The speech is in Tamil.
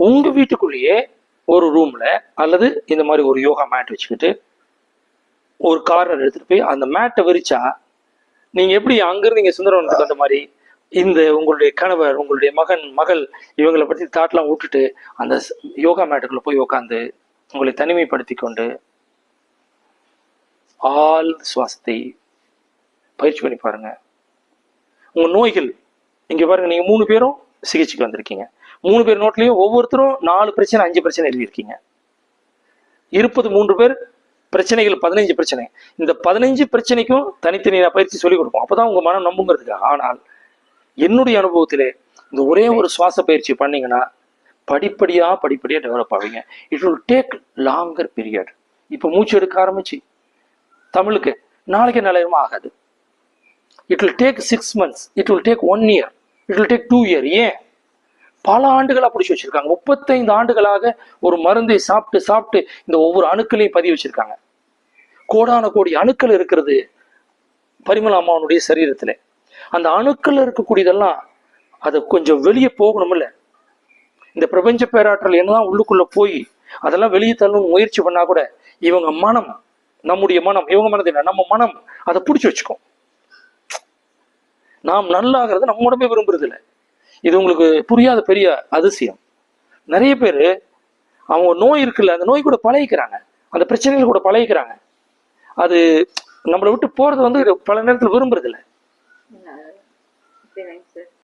உங்க வீட்டுக்குள்ளேயே ஒரு ரூம்ல அல்லது இந்த மாதிரி ஒரு யோகா மேட் வச்சுக்கிட்டு ஒரு கார்னர் எடுத்துட்டு போய் அந்த மேட்டை விரிச்சா நீங்க எப்படி அங்கிருந்து நீங்க சுந்தரவனத்துக்கு வந்த மாதிரி இந்த உங்களுடைய கணவர், உங்களுடைய மகன், மகள் இவங்களை பத்தி தாட்லாம் விட்டுட்டு அந்த யோகா மேட்டுக்குள்ள போய் உட்காந்து உங்களை தனிமைப்படுத்தி கொண்டு ஆள் சுவாசத்தை பயிற்சி பண்ணி பாருங்க. உங்க நோய்கள் இங்க பாருங்க, நீங்க 3 பேரும் சிகிச்சைக்கு வந்திருக்கீங்க. 3 பேர் நோட்லயும் ஒவ்வொருத்தரும் 4 பிரச்சனை 5 பிரச்சனை எழுதியிருக்கீங்க. இருப்பது 3 பேர், பிரச்சனைகள் 15 பிரச்சனை. இந்த 15 பிரச்சனைக்கும் தனித்தனி பயிற்சி சொல்லிக் கொடுப்போம். அப்பதான் உங்க மனம் நம்புங்கிறதுக்கு. ஆனால் என்னுடைய அனுபவத்திலே இந்த ஒரே ஒரு சுவாச பயிற்சி பண்ணீங்கன்னா படிப்படியா டெவலப் ஆவீங்க. It will take longer period. இப்போ மூச்சு எடுக்க ஆரம்பிச்சு தமிழுக்கு நாளைக்கு நிலையமா ஆகாது. It will take 6 months, it will take 1 year, it will take 2 year. ஏன்? பல ஆண்டுகளா பிடிச்சி வச்சிருக்காங்க. 35 ஆண்டுகளாக ஒரு மருந்தை சாப்பிட்டு சாப்பிட்டு இந்த ஒவ்வொரு அணுக்களையும் பதிவு வச்சிருக்காங்க. கோடான கோடி அணுக்கள் இருக்கிறது பரிமளா அம்மாவனுடைய சரீரத்துல. அந்த அணுக்கள் இருக்கக்கூடியதெல்லாம் அது கொஞ்சம் வெளியே போகணும்ல. இந்த பிரபஞ்ச பேராற்றல் என்னதான் உள்ளுக்குள்ள போய் அதெல்லாம் வெளியே தள்ளணும் முயற்சி பண்ணா கூட இவங்க மனம், நம்முடைய மனம், இவங்க மனது இல்லை, நம்ம மனம் அதை பிடிச்சி வச்சுக்கோம். நாம் நல்லாகிறது நம்ம உடம்பே விரும்புறது இல்லை. இது உங்களுக்கு புரியாத பெரிய அதிசயம். நிறைய பேர் அவங்க நோய் இருக்குல்ல, அந்த நோய் கூட பழகிக்கிறாங்க, அந்த பிரச்சனைகள் கூட பழகிக்கிறாங்க. அது நம்மளை விட்டு போறது வந்து பல நேரத்தில் விரும்புறது இல்லை.